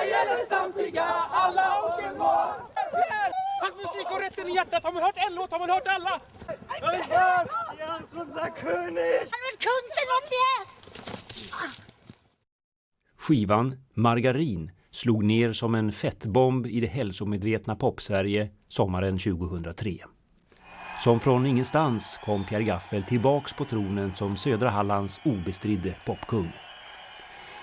gäller samtliga, alla och en var. Hans musik har rätten i hjärtat. Har man hört en låt har man hört alla. Han var kung för något det. Skivan Margarin slog ner som en fettbomb i det hälsomedvetna popsverige sommaren 2003. Som från ingenstans kom Pierre Gaffel tillbaks på tronen som södra Hallands obestridde popkung.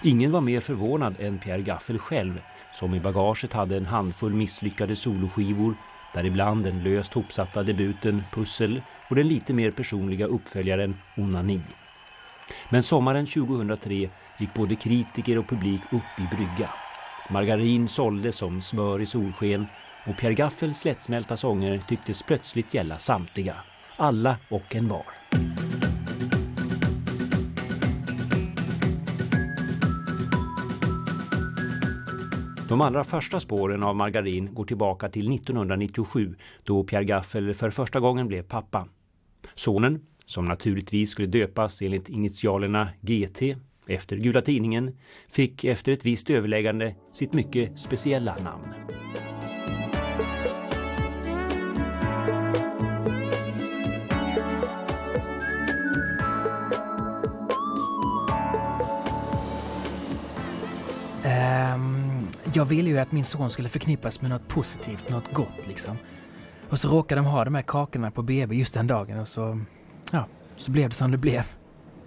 Ingen var mer förvånad än Pierre Gaffel själv, som i bagaget hade en handfull misslyckade soloskivor, däribland den löst hopsatta debuten Pussel och den lite mer personliga uppföljaren Onani. Men sommaren 2003 gick både kritiker och publik upp i brygga. Margarin sålde som smör i solsken och Pierre Gaffels lättsmälta sånger tycktes plötsligt gälla samtliga, alla och en var. De allra första spåren av Margarin går tillbaka till 1997 då Pierre Gaffel för första gången blev pappa. Sonen, som naturligtvis skulle döpas enligt initialerna GT efter Gula Tidningen, fick efter ett visst överläggande sitt mycket speciella namn. Jag ville ju att min son skulle förknippas med något positivt, något gott liksom. Och så råkade de ha de här kakorna på BB just den dagen och så blev det som det blev.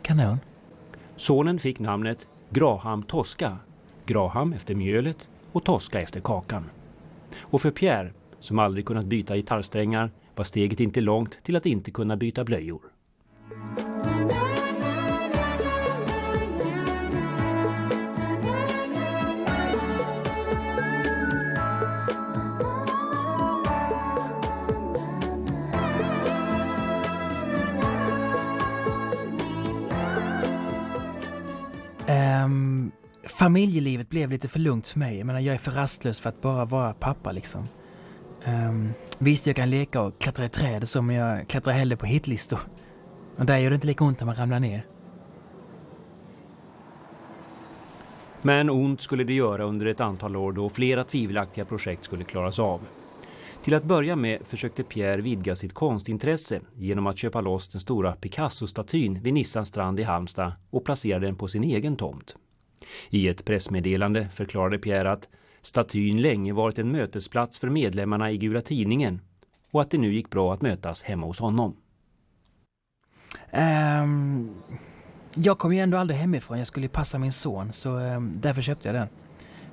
Kanon. Sonen fick namnet Graham Tosca. Graham efter mjölet och Tosca efter kakan. Och för Pierre, som aldrig kunnat byta gitarrsträngar, var steget inte långt till att inte kunna byta blöjor. Familjelivet blev lite för lugnt för mig. Jag menar, jag är för rastlös för att bara vara pappa liksom. Visst, jag kan leka och klättra i träd som jag klättrar hellre på hitlistor. Och där gör det inte lika ont när man ramlar ner. Men ont skulle det göra under ett antal år då flera tvivelaktiga projekt skulle klaras av. Till att börja med försökte Pierre vidga sitt konstintresse genom att köpa loss den stora Picasso-statyn vid Nissans strand i Halmstad och placera den på sin egen tomt. I ett pressmeddelande förklarade Pierre att statyn länge varit en mötesplats för medlemmarna i Gula Tidningen och att det nu gick bra att mötas hemma hos honom. Jag kom ju ändå aldrig hemifrån. Jag skulle passa min son, så därför köpte jag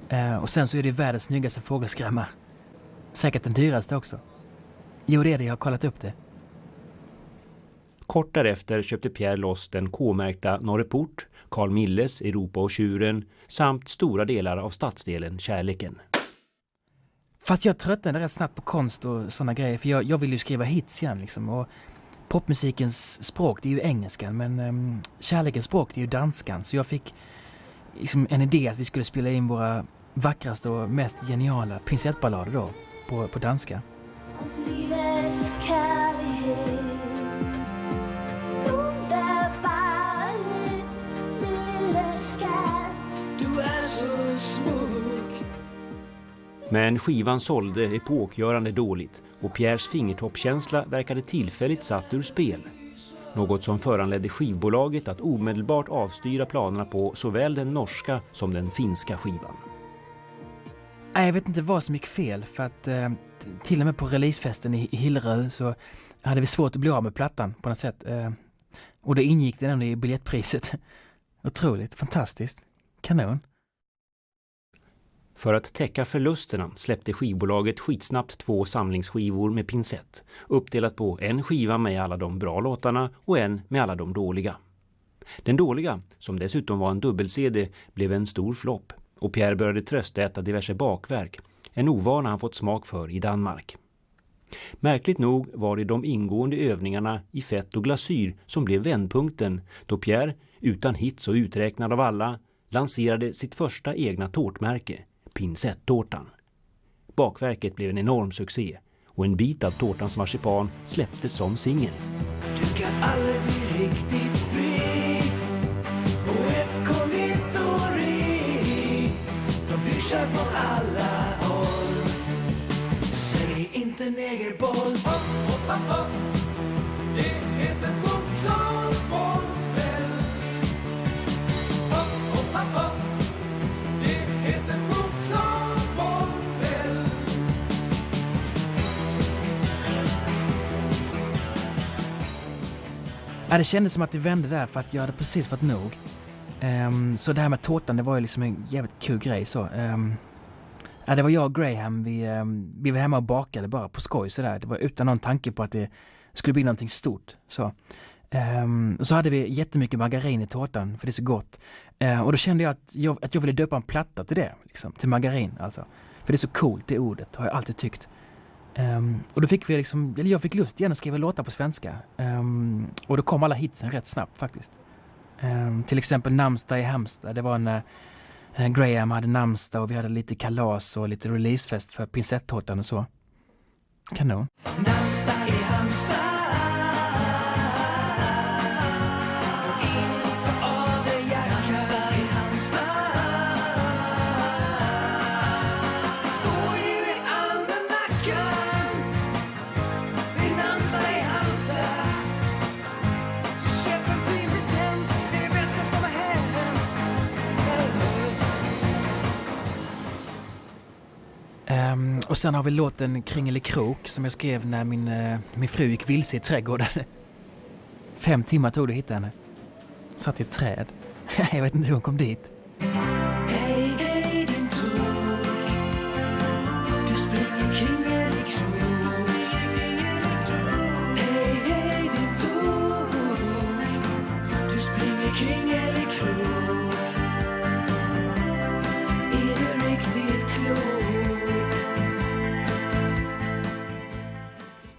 den. Och sen så är det världens snyggaste fågelskrämma. Säkert den dyraste också. Jo, det är det. Jag har kollat upp det. Kort därefter köpte Pierre loss den K-märkta Norreport, Carl Milles, Europa och Tjuren samt stora delar av stadsdelen Kärleken. Fast jag tröttnade rätt snabbt på konst och såna grejer, för jag vill ju skriva hits igen liksom. Och popmusikens språk, det är ju engelskan, men kärlekens språk, det är ju danskan. Så jag fick liksom en idé att vi skulle spela in våra vackraste och mest geniala pinsettballader då på danska. Men skivan sålde epokgörande dåligt och Pierres fingertoppkänsla verkade tillfälligt satt ur spel. Något som föranledde skivbolaget att omedelbart avstyra planerna på såväl den norska som den finska skivan. Jag vet inte vad som gick fel, för att till och med på releasefesten i Hillerö så hade vi svårt att bli av med plattan på något sätt. Och då ingick det ändå i biljettpriset. Otroligt, fantastiskt. Kanon. För att täcka förlusterna släppte skivbolaget skitsnabbt 2 samlingsskivor med pinsett, uppdelat på en skiva med alla de bra låtarna och en med alla de dåliga. Den dåliga, som dessutom var en dubbel-CD, blev en stor flopp och Pierre började tröstäta diverse bakverk, en ovana han fått smak för i Danmark. Märkligt nog var det de ingående övningarna i fett och glasyr som blev vändpunkten då Pierre, utan hits och uträknad av alla, lanserade sitt första egna tårtmärke, pinsettårtan. Bakverket blev en enorm succé och en bit av tårtans marsipan släpptes som singel. Du kan aldrig bli riktigt fri och ett konditori. De bryr pushar från alla håll. Säg inte negerboll. Hopp, hoppa, hopp. Det heter chokladboll. Hopp, hoppa, hopp. Det heter chokladboll. Ja, det kändes som att det vände där för att jag hade precis fått nog. Så det här med tårtan, det var ju liksom en jävligt kul grej så. Ja, det var jag och Graham, vi var hemma och bakade bara på skoj så där. Det var utan någon tanke på att det skulle bli någonting stort. Så. Så hade vi jättemycket margarin i tårtan för det är så gott. Och då kände jag att jag ville döpa en platta till det, liksom, till margarin alltså. För det är så coolt, det ordet, har jag alltid tyckt. Och då fick vi liksom, eller jag fick lust igen att skriva låtar på svenska. Och då kom alla hitsen rätt snabbt faktiskt. Till exempel Namnsdag i Halmstad. Det var när Graham hade namnsdag och vi hade lite kalas och lite releasefest för pincettårtan och så. Kanon. Namnsdag i Halmstad. Inte av det hjärta i Halmstad. Står ju i almanackan. Vid namnsdag i Halmstad. Så köp en fin present. Det är bättre som har hänt. Och sen har vi låten Kringelikrok som jag skrev när min fru gick vilse i trädgården. 5 timmar tog det att hitta henne. Satt i ett träd. Jag vet inte hur hon kom dit. Hej, hej din tåg. Du springer kringelikrok. Hej, hej din tåg. Du springer kringelikrok. Är du riktigt klok?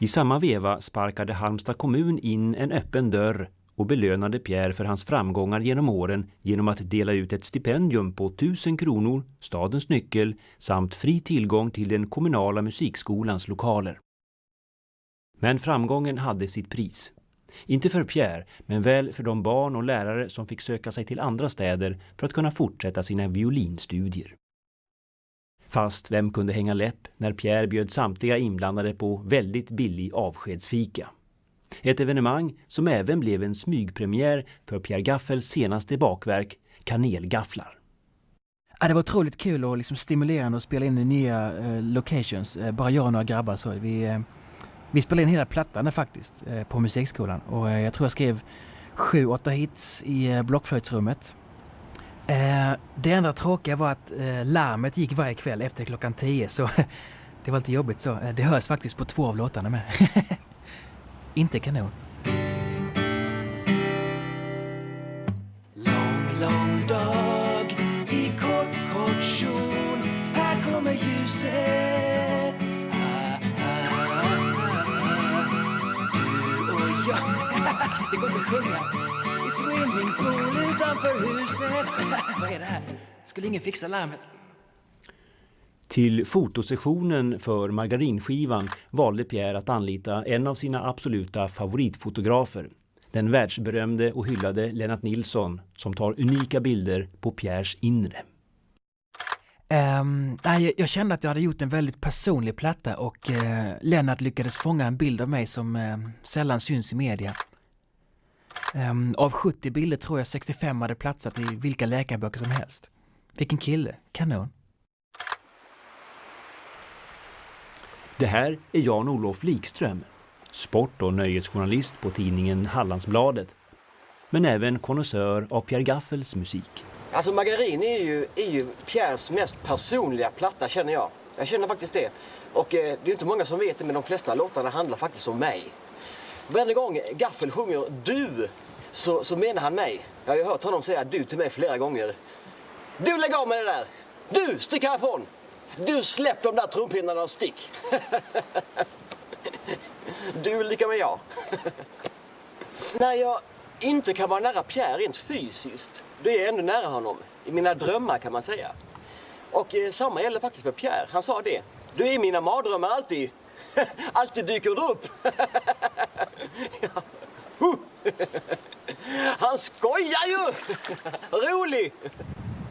I samma veva sparkade Halmstad kommun in en öppen dörr och belönade Pierre för hans framgångar genom åren genom att dela ut ett stipendium på 1000 kronor, stadens nyckel samt fri tillgång till den kommunala musikskolans lokaler. Men framgången hade sitt pris. Inte för Pierre, men väl för de barn och lärare som fick söka sig till andra städer för att kunna fortsätta sina violinstudier. Fast vem kunde hänga läpp när Pierre bjöd samtliga inblandade på väldigt billig avskedsfika. Ett evenemang som även blev en smygpremiär för Pierre Gaffels senaste bakverk, Kanelgafflar. Ja, det var otroligt kul och liksom stimulerande att spela in i nya locations. Bara jag och några grabbar så. Vi spelade in hela plattan faktiskt på musikskolan. Och jag tror jag skrev 7-8 hits i blockflöjtsrummet. Det enda tråkiga var att larmet gick varje kväll efter klockan 10 så det var lite jobbigt så. Det hörs faktiskt på 2 av låtarna med. Inte kanon. Lång dag i kort kjol. Här kommer ljuset. Du och jag. Det går inte att sjunga. I swimmingpool utanför huset. Vad är det här? Skulle ingen fixa larmet? Till fotosessionen för margarinskivan valde Pierre att anlita en av sina absoluta favoritfotografer. Den världsberömde och hyllade Lennart Nilsson som tar unika bilder på Pierres inre. Jag kände att jag hade gjort en väldigt personlig platta och Lennart lyckades fånga en bild av mig som sällan syns i media. Av 70 bilder tror jag 65 hade platsat i vilka läkarböcker som helst. Vilken kille, kanon. Det här är Jan-Olof Likström, sport- och nöjesjournalist på tidningen Hallandsbladet, men även konnässör av Pierre Gaffels musik. Alltså Margarin är ju Pierres mest personliga platta, känner jag. Jag känner faktiskt det. Och det är inte många som vet det, men de flesta låtarna handlar faktiskt om mig. Varje gång Gaffel sjunger du så menar han mig. Jag har ju hört honom säga du till mig flera gånger. Du, lägg av med det där! Du, stick härifrån! Du, släpp de där trumpinnarna och stick! Du är lika med jag. När jag inte kan vara nära Pierre rent fysiskt, då är jag ändå nära honom. I mina drömmar kan man säga. Och samma gäller faktiskt för Pierre. Han sa det. Du är i mina mardrömmar alltid. Alltid dyker du upp. Ja. Han skojar ju! Rolig!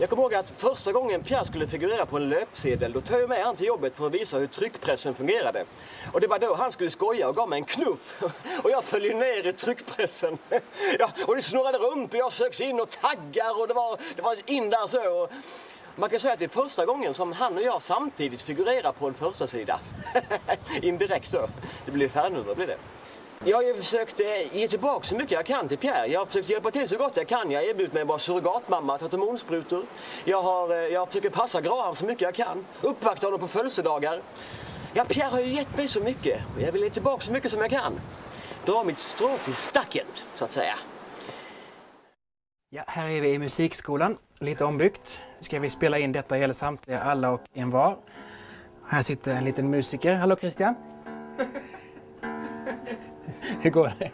Jag kommer ihåg att första gången Pierre skulle figurera på en löpsedel, då tog jag med han till jobbet för att visa hur tryckpressen fungerade. Och det var då han skulle skoja och gav mig en knuff. Och jag föll ner i tryckpressen. Ja, och det snurrade runt och jag söks in och taggar och det var in där så. Och man kan säga att det är första gången som han och jag samtidigt figurerar på en första sida. Indirekt så. Det blir färgnummer, blir det. Jag har ju försökt ge tillbaka så mycket jag kan till Pierre. Jag har försökt hjälpa till så gott jag kan. Jag har erbjudit mig att vara surrogatmamma, ta hormonsprutor. Jag försöker passa Graham så mycket jag kan. Uppvakta honom på födelsedagar. Ja, Pierre har ju gett mig så mycket. Och jag vill ge tillbaka så mycket som jag kan. Dra mitt strå till stacken, så att säga. Ja, här är vi i musikskolan, lite ombyggt. Nu ska vi spela in detta gäller samtliga, alla och en var. Här sitter en liten musiker. Hallå Christian! Hur går det?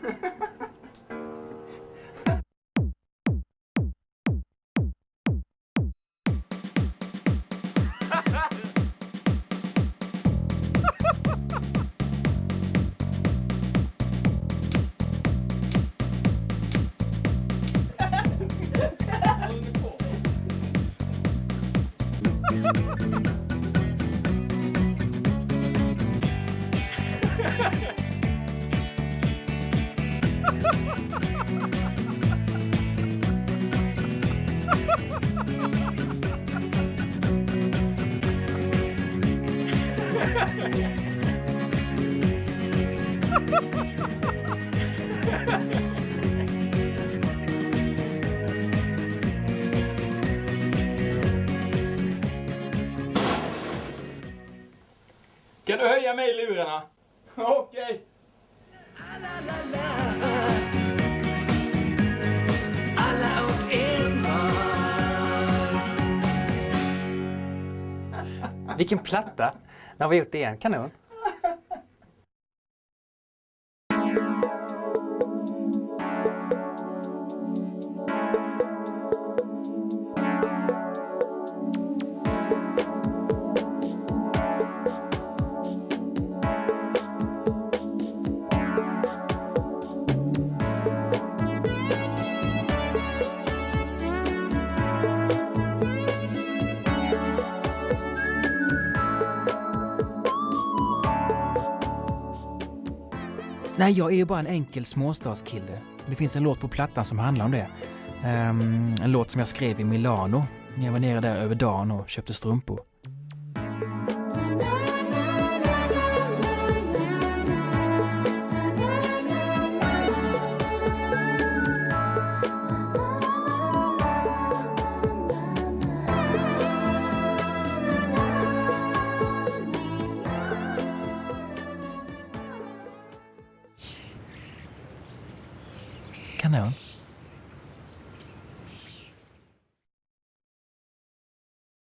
Kan du höja mig i lurarna? Okej. Alla och en var. Vilken platta! När har vi gjort det igen? Kanon! Nej, jag är ju bara en enkel småstadskille. Det finns en låt på plattan som handlar om det. En låt som jag skrev i Milano när jag var nere där över dagen och köpte strumpor. Kanon.